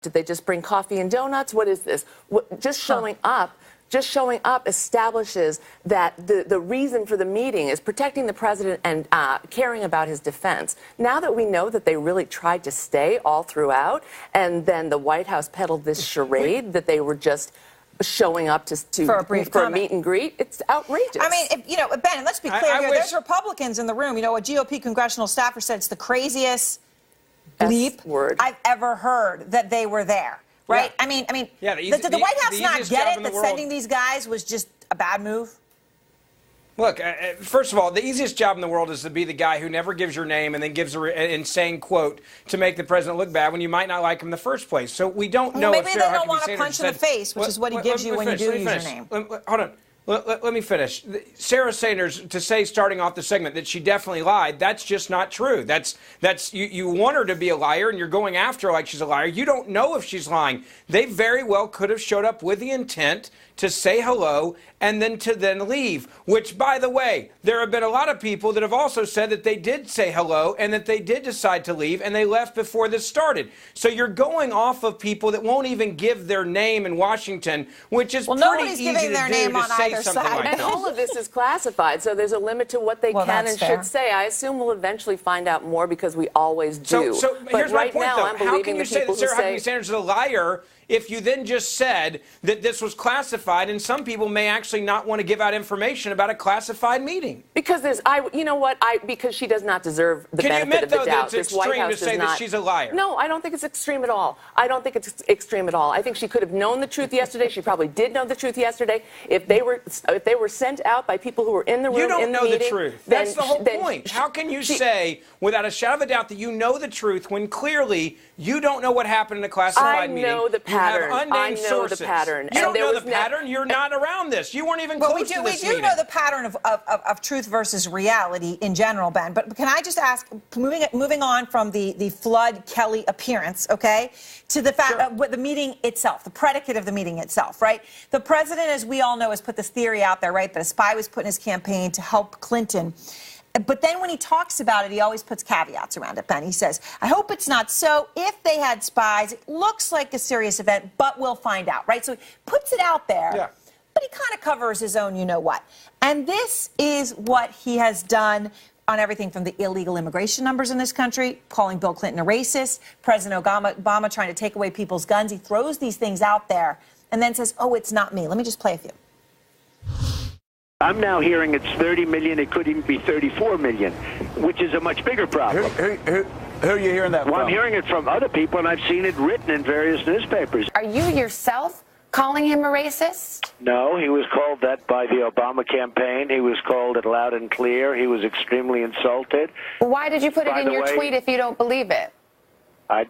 Did they just bring coffee and donuts? What is this? Just showing up establishes that the reason for the meeting is protecting the president and caring about his defense. Now that we know that they really tried to stay all throughout, and then the White House peddled this charade that they were just showing up for a meet and greet, it's outrageous. I mean, Ben, let's be clear here. There's Republicans in the room. A GOP congressional staffer said it's the craziest bleep word I've ever heard that they were there. Right? Yeah. I mean, did the White House not get it that sending these guys was just a bad move? Look, first of all, the easiest job in the world is to be the guy who never gives your name and then gives an insane quote to make the president look bad when you might not like him in the first place. So we don't know if maybe they don't want a punch in the face, which is what he gives you when you do use your name. Hold on. Let me finish. Sarah Sanders, to say starting off the segment that she definitely lied, that's just not true. That's you want her to be a liar, and you're going after her like she's a liar. You don't know if she's lying. They very well could have showed up with the intent to say hello and then leave, which, by the way, there have been a lot of people that have also said that they did say hello and that they did decide to leave and they left before this started. So you're going off of people that won't even give their name in Washington, which is pretty easy to do to say something like that. And all of this is classified, so there's a limit to what they can and should say. I assume we'll eventually find out more because we always do. So here's my point, though. How can you say that Sarah Huckabee Sanders is a liar if you then just said that this was classified, and some people may actually not want to give out information about a classified meeting? Because because she does not deserve the benefit of the doubt. Can you admit, though, that it's extreme to say that she's a liar? No, I don't think it's extreme at all. I don't think it's extreme at all. I think she could have known the truth yesterday. She probably did know the truth yesterday. If they were sent out by people who were in the room in the meeting, the truth. That's the whole point. How can you say, without a shadow of a doubt, that you know the truth when clearly you don't know what happened in a classified meeting? I know the pattern. I know the pattern. You don't know the pattern. You're not around this. You weren't even close to this meeting. We do know the pattern of truth versus reality in general, Ben. But can I just ask, moving on from the Flood Kelly appearance, okay, to the fact the meeting itself, the predicate of the meeting itself, right? The president, as we all know, has put this theory out there, right, that a spy was put in his campaign to help Clinton. But then when he talks about it, he always puts caveats around it, Ben. He says, I hope it's not so. If they had spies, it looks like a serious event, but we'll find out, right? So he puts it out there, but he kind of covers his own you-know-what. And this is what he has done on everything from the illegal immigration numbers in this country, calling Bill Clinton a racist, President Obama trying to take away people's guns. He throws these things out there and then says, oh, it's not me. Let me just play a few. I'm now hearing it's 30 million. It could even be 34 million, which is a much bigger problem. Who are you hearing that from? I'm hearing it from other people, and I've seen it written in various newspapers. Are you yourself calling him a racist? No, he was called that by the Obama campaign. He was called it loud and clear. He was extremely insulted. Why did you put it in your tweet if you don't believe it?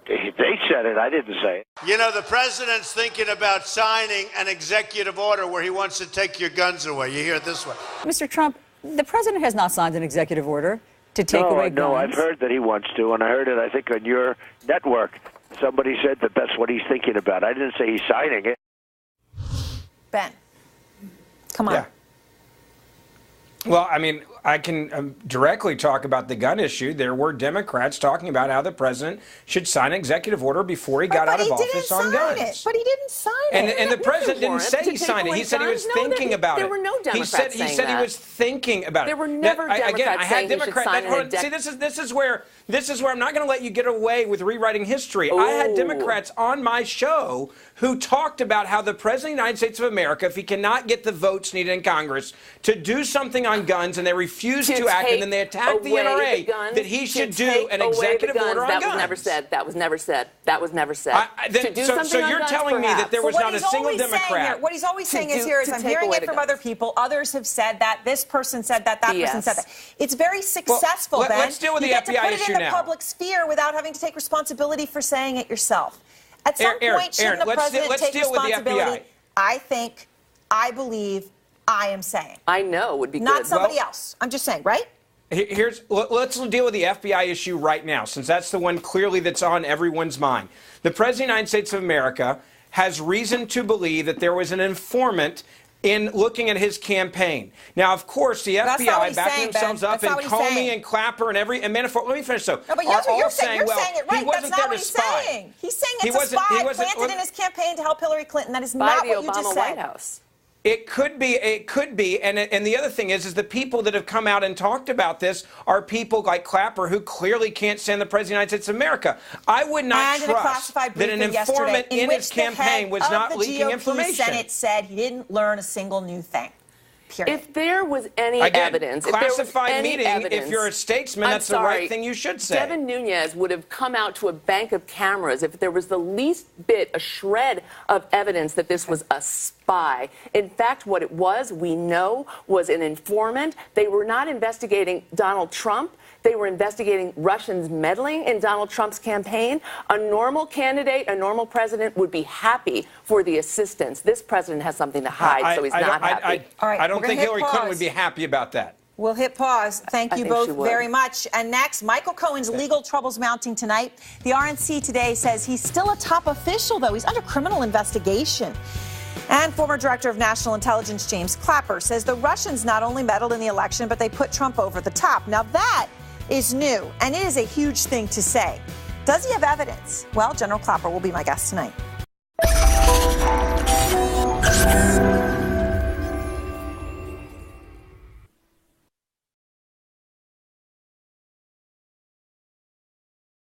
They said it. I didn't say it. You know, the president's thinking about signing an executive order where he wants to take your guns away. You hear it this way. Mr. Trump, the president has not signed an executive order to take away guns. No, I've heard that he wants to, and I heard it, I think, on your network. Somebody said that that's what he's thinking about. I didn't say he's signing it. Ben, come on. Yeah. Well, I mean, I can directly talk about the gun issue. There were Democrats talking about how the president should sign an executive order before he got out of office on guns. But he didn't sign it. And the president didn't say he signed it. He said he was thinking about it. There were no Democrats saying that. He said he was thinking about it. There were never Democrats saying he should sign it. See, this is where I'm not going to let you get away with rewriting history. I had Democrats on my show who talked about how the president of the United States of America, if he cannot get the votes needed in Congress to do something on guns, and they refuse to act, and then they attack the NRA, that he should do an executive order on guns. That was never said. That was never said. That was never said. So you're telling me that there was not a single Democrat. What he's always saying is I'm hearing it from other people. Others have said that. This person said that. That person said that. It's very successful, Ben. Let's deal with the FBI issue now. You get to put it in the public sphere without having to take responsibility for saying it yourself. At some point, shouldn't the president take responsibility? I believe, I am saying. I know would be good. Not somebody else. I'm just saying, right? Let's deal with the FBI issue right now, since that's the one clearly that's on everyone's mind. The President of the United States of America has reason to believe that there was an informant in looking at his campaign. Now, of course, the FBI backing themselves up, and Comey and Clapper and Manafort. Let me finish. So, no, but you're saying it right. He wasn't there to spy. Saying. He's saying it's a spy planted in his campaign to help Hillary Clinton. That is not what you just said. White House. It could be, and the other thing is the people that have come out and talked about this are people like Clapper who clearly can't stand the President of the United States of America. I would not trust that an informant in his campaign was not leaking information. The Senate said he didn't learn a single new thing. Period. If there was any evidence, classified meeting, if you're a statesman, that's the right thing you should say. Devin Nunes would have come out to a bank of cameras if there was the least bit, a shred of evidence that this was a spy. In fact, what it was, we know, was an informant. They were not investigating Donald Trump. They were investigating Russians meddling in Donald Trump's campaign. A normal candidate, a normal president would be happy for the assistance. This president has something to hide, so he's not happy. All right, I don't think Hillary Clinton would be happy about that. We'll hit pause. Thank you both very much. And next, Michael Cohen's legal troubles mounting tonight. The RNC today says he's still a top official, though. He's under criminal investigation. And former director of national intelligence James Clapper says the Russians not only meddled in the election, but they put Trump over the top. Now that is new, and it is a huge thing to say. Does he have evidence? Well, General Clapper will be my guest tonight.